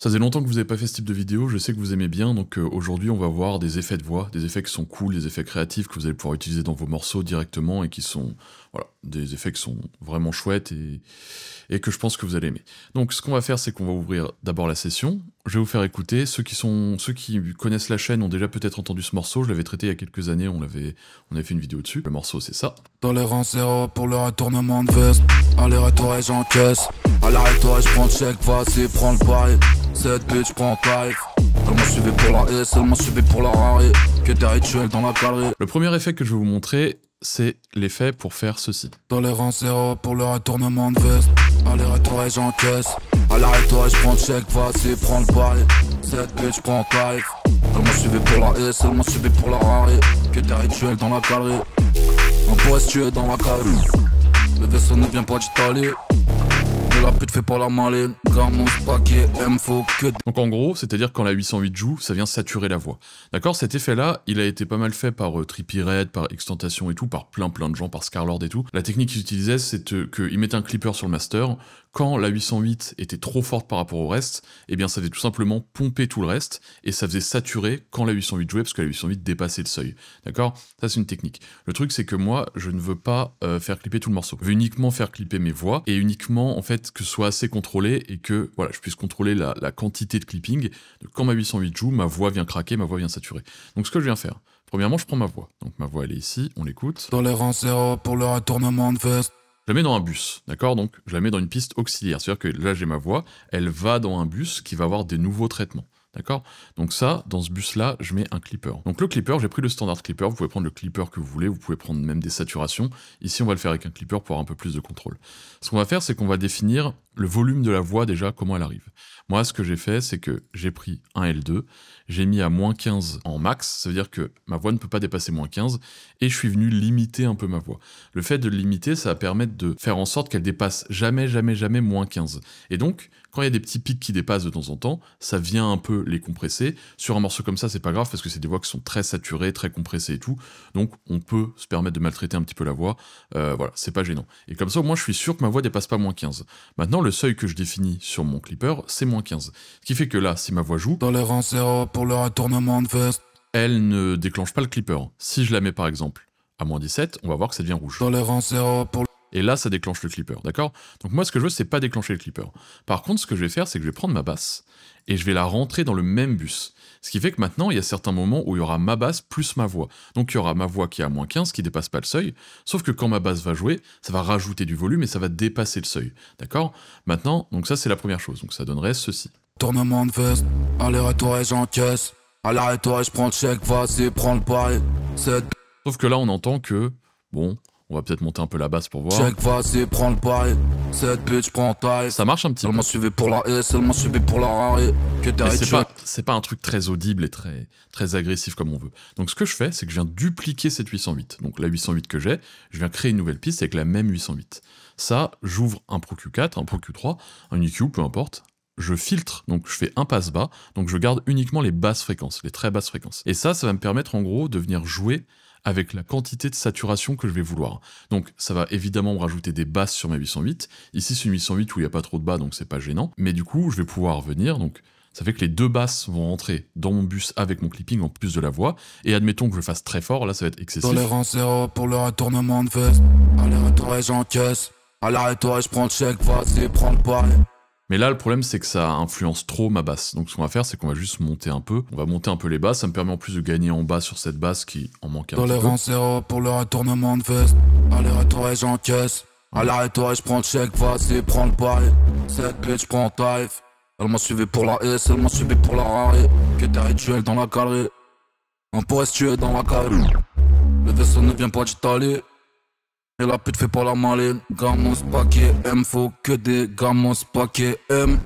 Ça faisait longtemps que vous n'avez pas fait ce type de vidéo, je sais que vous aimez bien, donc aujourd'hui on va voir des effets de voix, des effets qui sont cool, des effets créatifs que vous allez pouvoir utiliser dans vos morceaux directement et qui sont, voilà, des effets qui sont vraiment chouettes et que je pense que vous allez aimer. Donc ce qu'on va faire, c'est qu'on va ouvrir d'abord la session, je vais vous faire écouter, ceux qui connaissent la chaîne ont déjà peut-être entendu ce morceau, je l'avais traité il y a quelques années, on avait fait une vidéo dessus, le morceau c'est ça. Dans les rangs zéro pour le retournement de veste, aller-retour et j'encaisse, à l'arrêt-toi et j'prends le chèque, vas-y prends le pari. Cette bitch prend tarif. Elle m'a suivi pour la S, elle m'a suivi pour la Rari. Que des rituels dans la galerie. Le premier effet que je vais vous montrer, c'est l'effet pour faire ceci. Dans les rangs zéro pour le retournement de veste, aller-retour et j'encaisse, à l'arrêt-toi et j'prends le chèque, vas-y prends le pari. Cette bitch prend tarif. Elle m'a suivi pour la S, elle m'a suivi pour la Rari. Que des rituels dans la galerie. On pourrait se tuer dans la galerie. Le vaisseau ne vient pas d'Italie. La pute fait pas la maline, Garmon, paquet, faut que... Donc en gros, c'est-à-dire quand la 808 joue, ça vient saturer la voix. D'accord? Cet effet-là, il a été pas mal fait par Trippie Redd, par Extentation et tout, par plein de gens, par Scarlord et tout. La technique qu'ils utilisaient, c'est qu'ils mettaient un clipper sur le master. Quand la 808 était trop forte par rapport au reste, eh bien ça faisait tout simplement pomper tout le reste, et ça faisait saturer quand la 808 jouait, parce que la 808 dépassait le seuil. D'accord? Ça c'est une technique. Le truc c'est que moi, je ne veux pas faire clipper tout le morceau. Je veux uniquement faire clipper mes voix, et uniquement en fait que ce soit assez contrôlé, et que voilà, je puisse contrôler la quantité de clipping. Donc, quand ma 808 joue, ma voix vient craquer, ma voix vient saturer. Donc ce que je viens faire, premièrement je prends ma voix. Donc ma voix elle est ici, on l'écoute. Dans les rangs zéro pour le retournement de veste. Je la mets dans un bus, d'accord? Donc je la mets dans une piste auxiliaire, c'est-à-dire que là j'ai ma voix, elle va dans un bus qui va avoir des nouveaux traitements, d'accord? Donc ça, dans ce bus-là, je mets un clipper. Donc le clipper, j'ai pris le standard clipper, vous pouvez prendre le clipper que vous voulez, vous pouvez prendre même des saturations. Ici on va le faire avec un clipper pour avoir un peu plus de contrôle. Ce qu'on va faire, c'est qu'on va définir le volume de la voix déjà, comment elle arrive. Moi, ce que j'ai fait, c'est que j'ai pris un L2, j'ai mis à -15 en max, ça veut dire que ma voix ne peut pas dépasser -15, et je suis venu limiter un peu ma voix. Le fait de le limiter, ça va permettre de faire en sorte qu'elle dépasse jamais -15. Et donc, quand il y a des petits pics qui dépassent de temps en temps, ça vient un peu les compresser. Sur un morceau comme ça, c'est pas grave, parce que c'est des voix qui sont très saturées, très compressées et tout, donc on peut se permettre de maltraiter un petit peu la voix, voilà, c'est pas gênant. Et comme ça, au moins, je suis sûr que ma voix dépasse pas -15. Maintenant, le seuil que je définis sur mon clipper, c'est -15. Ce qui fait que là, si ma voix joue... Dans les rangs zéro pour le retournement de veste. Elle ne déclenche pas le clipper. Si je la mets par exemple à -17, on va voir que ça devient rouge. Dans les rangs zéro pour... Et là, ça déclenche le clipper, d'accord? Donc moi, ce que je veux, c'est pas déclencher le clipper. Par contre, ce que je vais faire, c'est que je vais prendre ma basse, et je vais la rentrer dans le même bus. Ce qui fait que maintenant, il y a certains moments où il y aura ma basse plus ma voix. Donc il y aura ma voix qui est à -15, qui dépasse pas le seuil, sauf que quand ma basse va jouer, ça va rajouter du volume et ça va dépasser le seuil, d'accord? Maintenant, donc ça c'est la première chose, donc ça donnerait ceci. Tournement de veste, aller-retour et j'encaisse, à l'arrêt-toi et je prends le chèque, vas-y prends le pari. Sauf que là, on entend que, bon... On va peut-être monter un peu la basse pour voir. Check, vas-y, prends le pari. Cette bitch prend taille. Ça marche un petit peu. Elle m'a suivi pour la S, elle m'a suivi pour la Rari. C'est pas un truc très audible et très agressif comme on veut. Donc ce que je fais, c'est que je viens dupliquer cette 808. Donc la 808 que j'ai, je viens créer une nouvelle piste avec la même 808. Ça, j'ouvre un Pro Q4, un Pro Q3, un EQ, peu importe. Je filtre, donc je fais un passe bas, donc je garde uniquement les basses fréquences, les très basses fréquences. Et ça va me permettre en gros de venir jouer avec la quantité de saturation que je vais vouloir. Donc ça va évidemment me rajouter des basses sur ma 808. Ici c'est une 808 où il n'y a pas trop de bas, donc c'est pas gênant. Mais du coup, je vais pouvoir venir, donc ça fait que les deux basses vont rentrer dans mon bus avec mon clipping en plus de la voix. Et admettons que je fasse très fort, là ça va être excessif. Dans les rangs zéro pour le retournement de veste, aller-retour et j'encaisse, à l'arrêt-toi et je prends le chèque, vas-y prends le pari. Mais là, le problème, c'est que ça influence trop ma basse. Donc ce qu'on va faire, c'est qu'on va juste monter un peu. On va monter un peu les basses. Ça me permet en plus de gagner en bas sur cette basse qui en manque un petit peu. Dans les rangs zéro pour le retournement de veste, aller-retour et j'encaisse, à l'arrêt-toi et je prends le chèque, vas-y prends le pari. Cette bitch prend tarif. Elle m'a suivi pour la S, elle m'a suivi pour la Rari. Que des rituels dans la galerie. On pourrait se tuer dans la galerie. Le vaisseau ne vient pas d'Italie. Et la pute fait pas la maline. Gamos paquet M, faut que des gamos paquet M.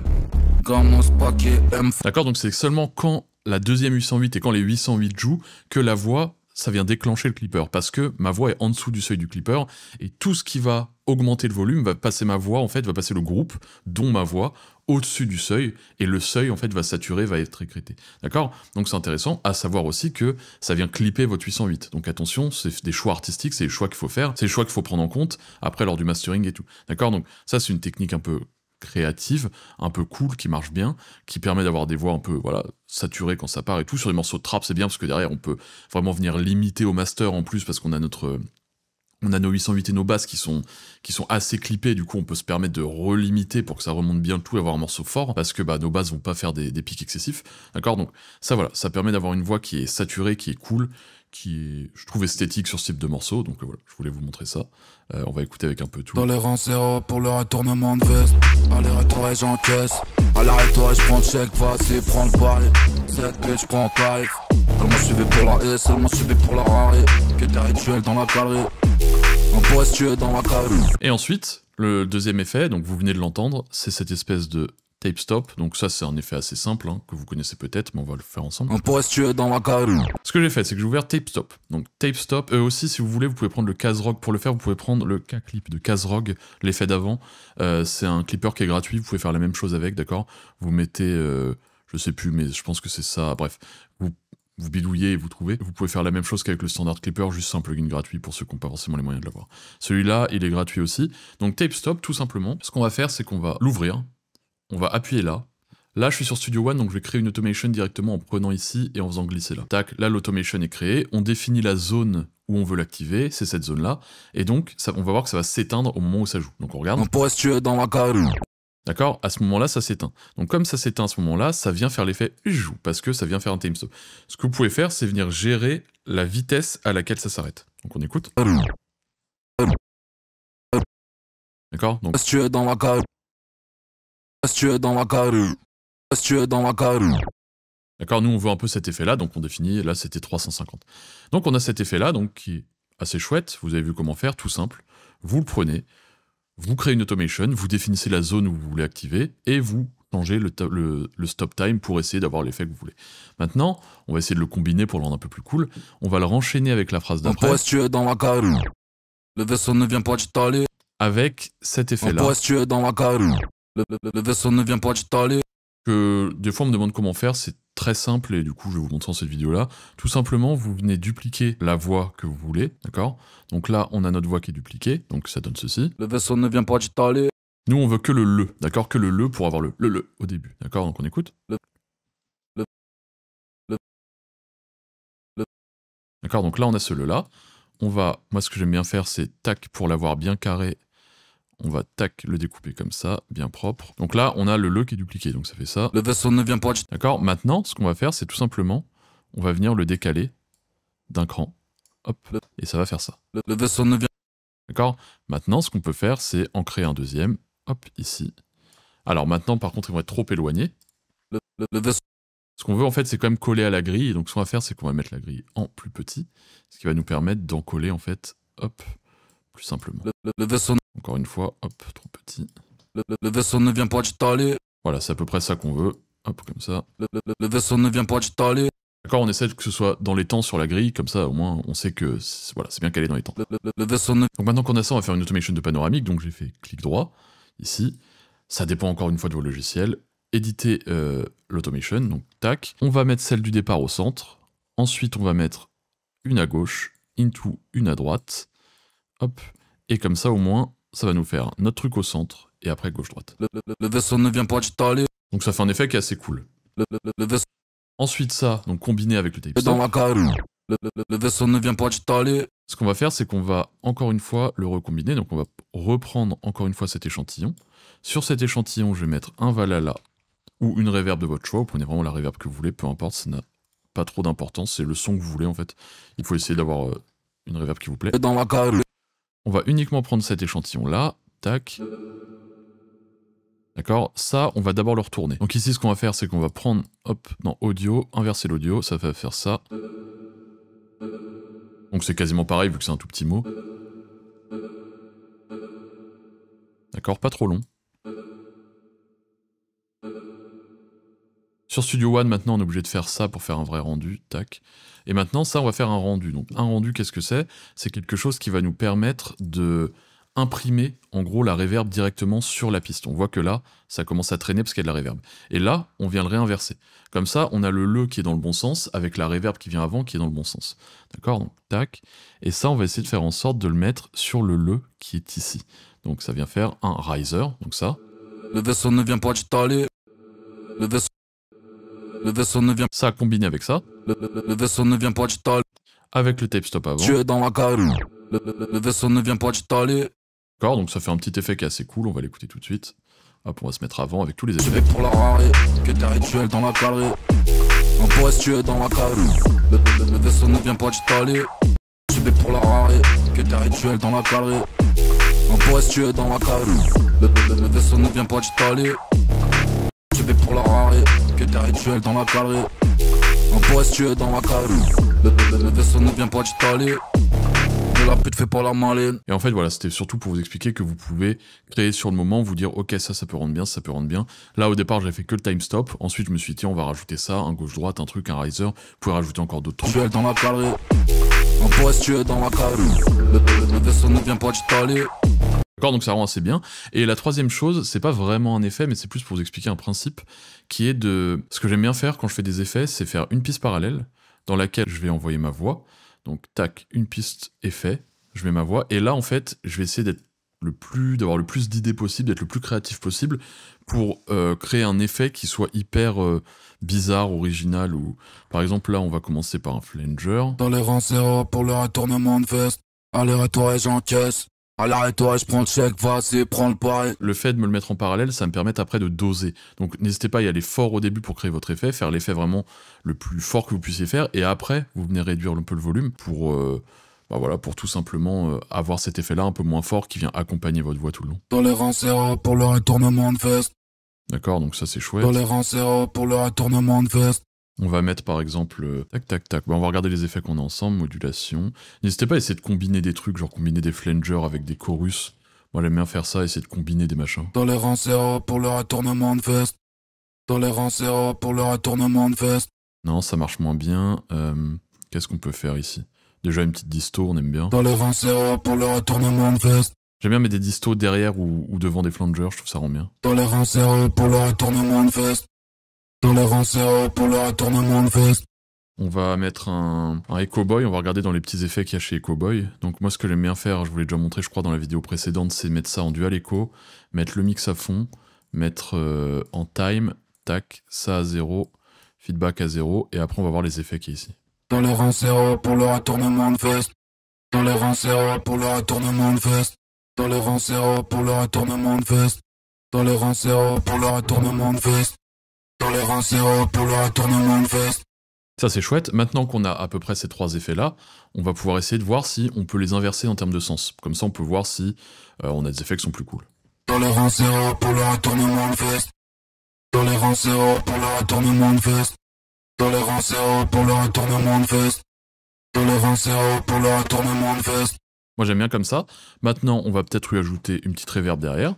Gamos paquet M. D'accord, donc c'est seulement quand la deuxième 808 et quand les 808 jouent que la voix, ça vient déclencher le clipper. Parce que ma voix est en dessous du seuil du clipper et tout ce qui va augmenter le volume va passer ma voix, en fait, va passer le groupe, dont ma voix, au-dessus du seuil, et le seuil, en fait, va saturer, va être écrété. D'accord? Donc c'est intéressant, à savoir aussi que ça vient clipper votre 808. Donc attention, c'est des choix artistiques, c'est les choix qu'il faut faire, c'est les choix qu'il faut prendre en compte, après, lors du mastering et tout. D'accord? Donc ça, c'est une technique un peu créative, un peu cool, qui marche bien, qui permet d'avoir des voix un peu voilà saturées quand ça part et tout. Sur les morceaux de trap, c'est bien parce que derrière, on peut vraiment venir limiter au master en plus parce qu'on a on a nos 808 et nos basses qui sont assez clippées, du coup on peut se permettre de relimiter pour que ça remonte bien le tout et avoir un morceau fort, parce que bah, nos basses vont pas faire des pics excessifs, d'accord? Donc ça voilà, ça permet d'avoir une voix qui est saturée, qui est cool, qui est, je trouve, esthétique sur ce type de morceau, donc voilà, je voulais vous montrer ça. On va écouter avec un peu tout. Dans les rangs zéro pour le retournement de veste. Aller-retour et j'encaisse. Aller-retour et j'prends le chèque, vas-y, prends le pari. Cette bitch, j'prends tarif. Elle m'a suivi pour la S, elle m'a suivi pour la Rari. Que des rituels dans la galerie. On pourrait se tuer dans la galerie. Et ensuite, le deuxième effet, donc vous venez de l'entendre, c'est cette espèce de tape stop. Donc ça, c'est un effet assez simple, hein, que vous connaissez peut-être, mais on va le faire ensemble. On pourrait se tuer dans la galerie. Ce que j'ai fait, c'est que j'ai ouvert tape stop. Donc tape stop, aussi, si vous voulez, vous pouvez prendre le Kazrog pour le faire, vous pouvez prendre le K-clip de Kazrog, l'effet d'avant. C'est un clipper qui est gratuit, vous pouvez faire la même chose avec, d'accord? Vous mettez, je sais plus, mais je pense que c'est ça, bref. Vous bidouillez et vous trouvez. Vous pouvez faire la même chose qu'avec le standard clipper, juste un plugin gratuit pour ceux qui n'ont pas forcément les moyens de l'avoir. Celui-là, il est gratuit aussi. Donc tape stop, tout simplement, ce qu'on va faire, c'est qu'on va l'ouvrir, on va appuyer là. Là, je suis sur Studio One, donc je vais créer une automation directement en prenant ici et en faisant glisser là. Tac, là l'automation est créée, on définit la zone où on veut l'activer, c'est cette zone-là, et donc ça, on va voir que ça va s'éteindre au moment où ça joue. Donc on regarde. On pourrait se tuer dans la galerie. D'accord? À ce moment-là, ça s'éteint. Donc comme ça s'éteint à ce moment-là, ça vient faire l'effet joue, parce que ça vient faire un time stop. Ce que vous pouvez faire, c'est venir gérer la vitesse à laquelle ça s'arrête. Donc on écoute. D'accord? Donc On pourrait se tuer dans la galerie. On pourrait se tuer dans la galerie. On pourrait se tuer dans la galerie. d'accord, nous on veut un peu cet effet-là, donc on définit, là c'était 350. Donc on a cet effet-là, donc qui est assez chouette, vous avez vu comment faire, tout simple. Vous le prenez, vous créez une automation, vous définissez la zone où vous voulez activer, et vous changez le stop time pour essayer d'avoir l'effet que vous voulez. Maintenant, on va essayer de le combiner pour le rendre un peu plus cool. On va le renchaîner avec la phrase On d'après, pourrait se tuer dans la galerie. Le vaisseau ne vient pas d'Italie. avec cet On effet-là. pourrait se tuer dans la galerie. Le vaisseau ne vient pas d'Italie. Que des fois on me demande comment faire, c'est très simple et du coup je vais vous montrer dans cette vidéo là. Tout simplement vous venez dupliquer la voix que vous voulez, d'accord? Donc là on a notre voix qui est dupliquée, donc ça donne ceci. Le vaisseau ne vient pas d'Italie. Nous on veut que le, d'accord? Que le pour avoir le au début, d'accord? Donc on écoute. D'accord, donc là on a ce le là. On va, moi ce que j'aime bien faire c'est tac pour l'avoir bien carré. On va tac le découper comme ça, bien propre. Donc là, on a le qui est dupliqué, donc ça fait ça. Le vaisseau ne vient pas d'Italie. D'accord? Maintenant, ce qu'on va faire, c'est tout simplement, on va venir le décaler d'un cran. Hop, et ça va faire ça. Le vaisseau ne vient. D'accord? Maintenant, ce qu'on peut faire, c'est en créer un deuxième. Hop, ici. Alors maintenant, par contre, ils vont être trop éloignés. Le vaisseau. Ce qu'on veut, en fait, c'est quand même coller à la grille. Et donc, ce qu'on va faire, c'est qu'on va mettre la grille en plus petit. Ce qui va nous permettre d'en coller, en fait, hop, plus simplement. Le vaisseau. Encore une fois, hop, trop petit. Le vaisseau ne vient pas d'Italie. Voilà, c'est à peu près ça qu'on veut. Hop, comme ça. Le vaisseau ne vient pas d'Italie. D'accord, on essaie que ce soit dans les temps sur la grille, comme ça au moins on sait que voilà, c'est bien calé dans les temps. Le vaisseau ne. Donc maintenant qu'on a ça, on va faire une automation de panoramique, donc j'ai fait clic droit, ici. Ça dépend encore une fois de vos logiciels. Éditer l'automation, donc tac. On va mettre celle du départ au centre. Ensuite, on va mettre une à gauche, into une à droite. Hop. Et comme ça, au moins, ça va nous faire notre truc au centre, et après gauche-droite. Le vaisseau ne vient pas d'Italie. Donc ça fait un effet qui est assez cool. Le vaisseau. Ensuite ça, donc combiné avec le tape Dans stop. la galerie. Le vaisseau ne vient pas d'Italie. Ce qu'on va faire, c'est qu'on va encore une fois le recombiner. Donc on va reprendre encore une fois cet échantillon. Sur cet échantillon, je vais mettre un Valhalla ou une reverb de votre choix. Vous prenez vraiment la reverb que vous voulez, peu importe, ça n'a pas trop d'importance. C'est le son que vous voulez en fait. Il faut essayer d'avoir une reverb qui vous plaît. Dans la galerie. On va uniquement prendre cet échantillon-là. Tac. D'accord? Ça, on va d'abord le retourner. Donc ici, ce qu'on va faire, c'est qu'on va prendre, hop, dans audio, inverser l'audio, ça va faire ça. Donc c'est quasiment pareil, vu que c'est un tout petit mot. D'accord? Pas trop long. Sur Studio One, maintenant, on est obligé de faire ça pour faire un vrai rendu. Tac. Et maintenant, ça, on va faire un rendu. Donc un rendu, qu'est-ce que c'est? C'est quelque chose qui va nous permettre de imprimer en gros la reverb directement sur la piste. On voit que là, ça commence à traîner parce qu'il y a de la reverb. Et là, on vient le réinverser. Comme ça, on a le qui est dans le bon sens avec la reverb qui vient avant qui est dans le bon sens. D'accord? Donc, tac. Et ça, on va essayer de faire en sorte de le mettre sur le qui est ici. Donc ça vient faire un riser, donc ça. Le vaisseau ne vient pas d'Italie. Le vaisseau ne vient Ça a combiné avec ça, le vaisseau ne vient pas d'Italie. avec le tape stop avant. Tu es dans la gare. Le vaisseau ne vient pas d'Italie. D'accord, donc ça fait un petit effet qui est assez cool, on va l'écouter tout de suite. Hop, on va se mettre avant avec tous les Je effets. vais pour la rare, que t'es rituel dans la galerie. On pourrait se tuer dans la gare. Le vaisseau ne vient pas d'Italie. Je vais pour la rare, que t'es rituel dans la galerie. On pourrait se tuer dans la gare. Le vaisseau ne vient pas d'Italie. Je vais pour la rare, que t'es rituel dans la galerie. On pourrait se tuer dans la gare. Le vaisseau ne vient pas d'Italie. De la pute fait pas la maline. Et en fait, voilà, c'était surtout pour vous expliquer que vous pouvez créer sur le moment, vous dire, ok, ça peut rendre bien, ça peut rendre bien. Là, au départ, j'avais fait que le time stop. Ensuite, je me suis dit, on va rajouter ça, un gauche-droite, un truc, un riser. Vous pouvez rajouter encore d'autres trucs. Tuer dans la galerie. On pourrait se tuer dans la galerie. Le vaisseau ne vient pas d'Italie. D'accord, donc ça rend assez bien. Et la troisième chose, c'est pas vraiment un effet, mais c'est plus pour vous expliquer un principe qui est de... Ce que j'aime bien faire quand je fais des effets, c'est faire une piste parallèle dans laquelle je vais envoyer ma voix. Donc, tac, une piste effet, je mets ma voix. Et là, en fait, je vais essayer d'avoir le plus d'idées possible, d'être le plus créatif possible pour créer un effet qui soit hyper bizarre, original. Ou par exemple, là, on va commencer par un flanger. Dans les rangs zéro pour le retournement de veste. Aller-retour et j'encaisse. À l'arrêt-toi, je prends le chèque, vas-y, prends le pari. Le fait de me le mettre en parallèle, ça me permet après de doser. Donc n'hésitez pas à y aller fort au début pour créer votre effet, faire l'effet vraiment le plus fort que vous puissiez faire, et après, vous venez réduire un peu le volume pour, voilà, pour tout simplement avoir cet effet-là un peu moins fort qui vient accompagner votre voix tout le long. Dans les rangs zéro pour le retournement de veste. D'accord, donc ça c'est chouette. Dans les rangs zéro pour le retournement de veste. On va mettre par exemple, tac tac tac, on va regarder les effets qu'on a ensemble, modulation. N'hésitez pas à essayer de combiner des trucs, genre combiner des flangers avec des chorus. Moi j'aime bien faire ça, essayer de combiner des machins. Dans les rangs zéro pour le retournement de veste. Dans les rangs zéro pour le retournement de veste. Non, ça marche moins bien. Qu'est-ce qu'on peut faire ici? Déjà une petite disto, on aime bien. Dans les rangs zéro pour le retournement de veste. J'aime bien mettre des distos derrière ou devant des flangers, je trouve ça rend bien. Dans les rangs zéro pour le retournement de veste. Dans les rangs zéro pour le retournement de veste. On va mettre un Echo Boy, on va regarder dans les petits effets qu'il y a chez Echo Boy. Donc moi ce que j'aime bien faire, je vous l'ai déjà montré je crois dans la vidéo précédente, c'est mettre ça en dual echo, mettre le mix à fond, mettre en time, tac, ça à 0, feedback à 0, et après on va voir les effets qui est ici. Dans les rangs zéro pour le retournement de veste. Dans les rangs zéro pour le retournement de veste. Dans les rangs zéro pour le retournement de veste. Dans les rangs zéro pour le retournement de veste. Dans les rangs zéro pour le retournement de veste. Ça c'est chouette, maintenant qu'on a à peu près ces trois effets là, on va pouvoir essayer de voir si on peut les inverser en termes de sens. Comme ça on peut voir si on a des effets qui sont plus cool. Dans les rangs zéro pour le retournement de veste. Dans les rangs zéro pour le retournement de veste. Dans les rangs zéro pour le retournement de veste. Dans les rangs zéro pour le retournement de veste. Moi j'aime bien comme ça. Maintenant on va peut-être lui ajouter une petite reverb derrière.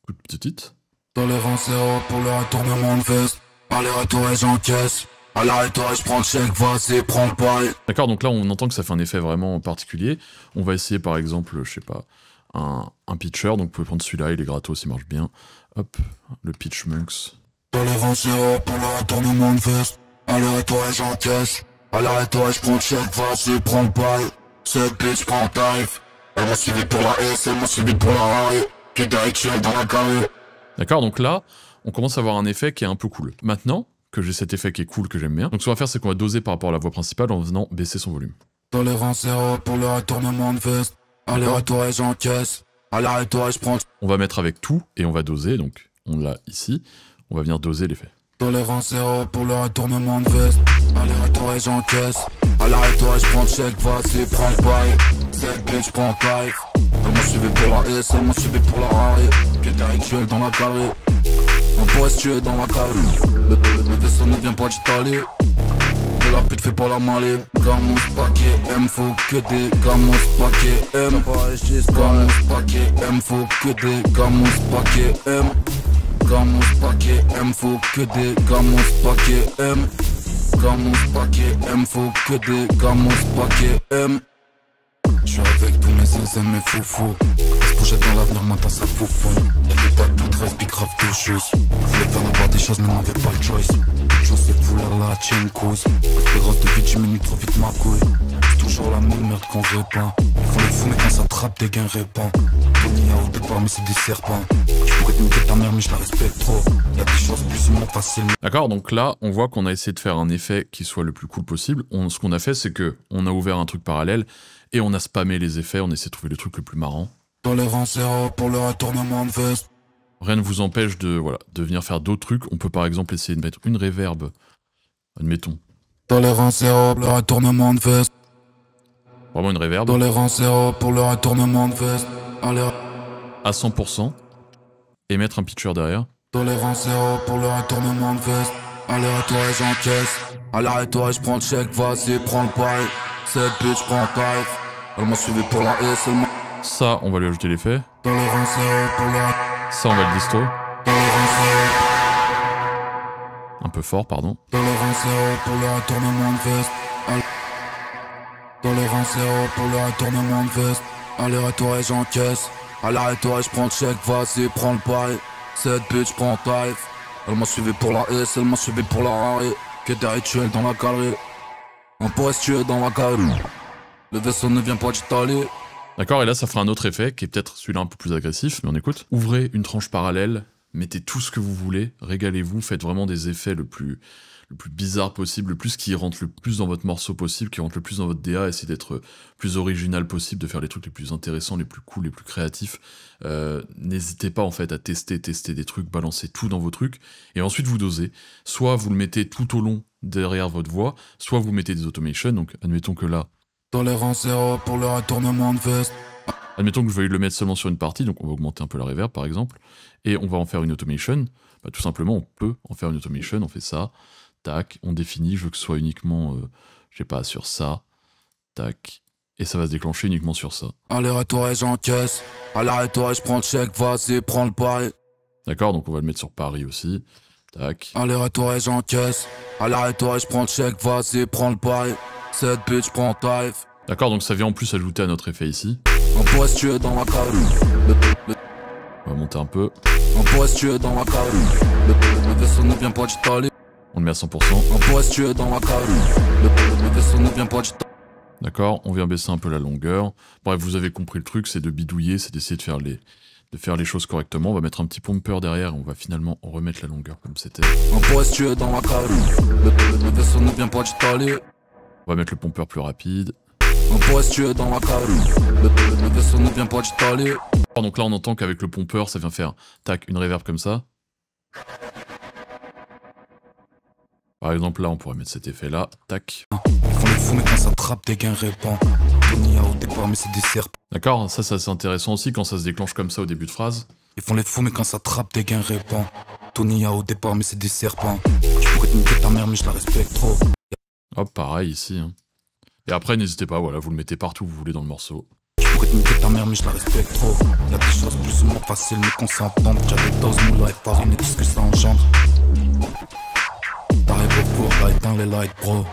Toute petite. Dans les rangs zéro pour le retournement de veste. Aller-retour et j'encaisse. À l'arrêt-toi, je prends le chèque, vas-y, prends le pari. D'accord, donc là on entend que ça fait un effet vraiment particulier. On va essayer par exemple, je sais pas, un pitcher, donc vous pouvez prendre celui-là, il est gratos, il marche bien. Hop, le pitch monks. Dans les rangs zéro pour le retournement de veste. À l'arrêt-toi et j'encaisse. À l'arrêt-toi, je prends le chèque, vas-y, prends le pari. Cette bitch prend le tarif. Elle m'a suivi pour la S, elle m'a suivi pour la Harry. Qui est rituel dans la carré. D'accord, donc là, on commence à avoir un effet qui est un peu cool. Maintenant que j'ai cet effet qui est cool, que j'aime bien, donc ce qu'on va faire, c'est qu'on va doser par rapport à la voix principale en venant baisser son volume. Dans les rangs zéro pour le retournement de veste. Aller-retour et j'encaisse. À l'arrêt-toi, je prends. On va mettre avec tout et on va doser, donc on l'a ici. On va venir doser l'effet. Dans les rangs zéro pour le retournement de veste. Aller-retour et j'encaisse. À l'arrêt-toi, je prends le chèque, vas-y, prends le pari. Cette bitch prend le tarif. Elle m'a suivi pour la S, elle m'a suivi pour la Harry. Qui est rituel dans la galerie. On pourrait se tuer dans la galerie. Le vaisseau ne vient pas d'Italie. De la pute fait pas la maline. Gamos paquet, M faut que des gamos paquet M. Gamos paquet, M faut que des gamos paquet M. Gamos paquet, M faut que des gamos paquet M. Gamos paquet, M faut que des gamos paquet M. J'suis avec tous mes zins et mes foufous. Se projette dans l'avenir, maintenant ça foufoune. Y'a des tas de poutres, big grave de choses. Voulais faire n'importe des choses, mais n'avait pas le choice. Chose c'est vouloir la chaîne cause. Les grosses de vie, diminue trop vite ma couille. C'est toujours la même merde qu'on répand. Ils font les fous, mais quand ça trappe, des gains répand. Tony a au départ, mais c'est des serpents. pourrais te niquer ta mère, mais je la respecte trop. Y'a des choses plus ou moins faciles. D'accord, donc là, on voit qu'on a essayé de faire un effet qui soit le plus cool possible. Ce qu'on a fait, c'est que on a ouvert un truc parallèle et on a spammé les effets, on essaie de trouver le truc le plus marrant. Tolérance zéro pour le retournement de veste. Rien ne vous empêche de venir faire d'autres trucs. On peut par exemple essayer de mettre une reverb, admettons. Tolérance zéro pour le retournement de veste. Vraiment une reverb. Tolérance zéro pour le retournement de veste. Allez. À 100% et mettre un pitcher derrière. Tolérance zéro pour le retournement de veste. Allez à toi et j'encaisse. Allez à toi et je prends le chèque, vas-y prends le paille. Cette bitch prend le tarif. Elle m'a suivi pour la S, elle m'a... Ça, on va lui ajouter l'effet. Tolérance zéro pour le... Ça, on va le disto. Tolérance zéro. Un peu fort, pardon. Tolérance zéro pour le retournement de veste. Allez. Tolérance zéro pour le retournement de veste. Allez à toi et j'encaisse. Allez à toi et je prends le chèque, vas-y prends le paille. Cette bitch prend le tarif. Elle m'a suivi pour la S, elle m'a suivi pour la Harry. Que des rituels dans la galerie. On pourrait se tuer dans la galerie. Le vaisseau ne vient pas d'Italie. D'accord, et là ça fera un autre effet qui est peut-être celui-là un peu plus agressif, mais on écoute. Ouvrez une tranche parallèle, mettez tout ce que vous voulez, régalez-vous, faites vraiment des effets le plus bizarre possible, le plus qui rentre le plus dans votre morceau possible, qui rentre le plus dans votre DA, essayez d'être plus original possible, de faire les trucs les plus intéressants, les plus cool, les plus créatifs. N'hésitez pas en fait à tester des trucs, balancer tout dans vos trucs, et ensuite vous dosez. Soit vous le mettez tout au long derrière votre voix, soit vous mettez des automations, donc admettons que là, Tolérance zéro pour le retournement de veste. admettons que je veuille le mettre seulement sur une partie, donc on va augmenter un peu la reverb par exemple, et on va en faire une automation. Bah, tout simplement, on peut en faire une automation, on fait ça, tac, on définit, je veux que ce soit uniquement, je sais pas, sur ça, tac, et ça va se déclencher uniquement sur ça. Allez à toi et j'encaisse. Allez à toi et je prends le chèque, vas-y prends le paille. D'accord, donc on va le mettre sur Paris aussi, tac. Allez à toi et j'encaisse. Allez à toi et je prends le chèque, vas-y prends le paille. Cette bitch prend le tarif. D'accord, donc ça vient en plus ajouter à notre effet ici. On pourrait se tuer dans la galerie. On va monter un peu. On pourrait se tuer dans la galerie. Le vaisseau ne vient pas d'Italie. On le met à 100%. On pourrait se tuer dans la galerie. Le vaisseau ne vient pas d'Italie. D'accord, on vient baisser un peu la longueur. Bref, vous avez compris le truc, c'est de bidouiller, c'est d'essayer de faire les choses correctement. On va mettre un petit pomper derrière, on va finalement remettre la longueur comme c'était. On pourrait se tuer dans la galerie. Le vaisseau ne vient pas d'Italie. On va mettre le pomper plus rapide. On pourrait se tuer dans la galerie. Le vaisseau ne vient pas d'Italie. Donc là, on entend qu'avec le pomper, ça vient faire, tac, une reverb comme ça. Par exemple, là, on pourrait mettre cet effet-là, tac. Ils font les fous, mais quand ça trappe, des gains répand. Tony a au départ, mais c'est des serpents. D'accord, ça c'est intéressant aussi quand ça se déclenche comme ça au début de phrase. Ils font les fous, mais quand ça trappe, des gains répand. Tony a au départ, mais c'est des serpents. Je pourrais te niquer ta mère, mais je la respecte trop. Hop, pareil ici. Hein. Et après, n'hésitez pas, voilà, vous le mettez partout où vous voulez dans le morceau. Je pourrais te niquer ta mère, mais je la respecte trop. Y'a des choses plus ou moins faciles, mais qu'on s'entende. Y'a des doses, moula et farine et tout ce que ça engendre. T'arrives au cours, t'as éteint les lights, bro.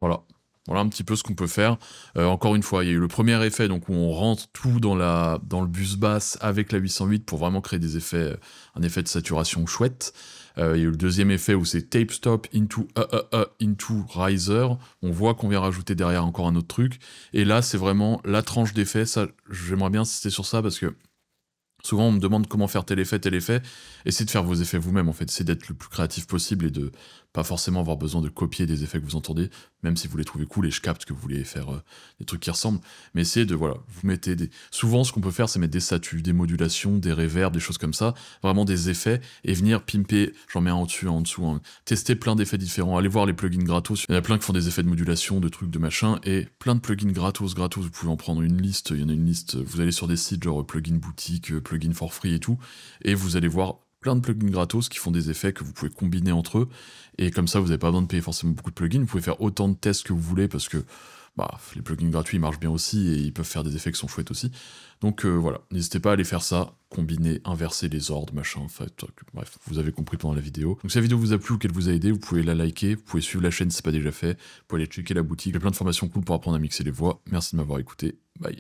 Voilà. Voilà un petit peu ce qu'on peut faire. Encore une fois, il y a eu le premier effet donc où on rentre tout dans le bus basse avec la 808 pour vraiment créer des effets, un effet de saturation chouette. Il y a eu le deuxième effet où c'est tape stop into riser. On voit qu'on vient rajouter derrière encore un autre truc. Et là, c'est vraiment la tranche d'effet. Ça, j'aimerais bien insister sur ça parce que souvent, on me demande comment faire tel effet. Essayez de faire vos effets vous-même, en fait. Essayez d'être le plus créatif possible et de pas forcément avoir besoin de copier des effets que vous entendez, même si vous les trouvez cool et je capte que vous voulez faire des trucs qui ressemblent. Mais essayez de, voilà, vous mettez des... Souvent, ce qu'on peut faire, c'est mettre des status, des modulations, des reverbs, des choses comme ça, vraiment des effets, et venir pimper, j'en mets un au-dessus, en dessous, hein. Tester plein d'effets différents, allez voir les plugins gratos. Il y en a plein qui font des effets de modulation, de trucs, de machin, et plein de plugins gratos, vous pouvez en prendre une liste, il y en a une liste, vous allez sur des sites genre plugin boutique, plugin for free et tout, et vous allez voir plein de plugins gratos qui font des effets que vous pouvez combiner entre eux, et comme ça vous n'avez pas besoin de payer forcément beaucoup de plugins, vous pouvez faire autant de tests que vous voulez, parce que bah, les plugins gratuits marchent bien aussi, et ils peuvent faire des effets qui sont chouettes aussi. Donc voilà, n'hésitez pas à aller faire ça, combiner, inverser les ordres, machin, en fait, bref, vous avez compris pendant la vidéo. Donc si la vidéo vous a plu ou qu'elle vous a aidé, vous pouvez la liker, vous pouvez suivre la chaîne si ce n'est pas déjà fait, vous pouvez aller checker la boutique, il y a plein de formations cool pour apprendre à mixer les voix. Merci de m'avoir écouté, bye.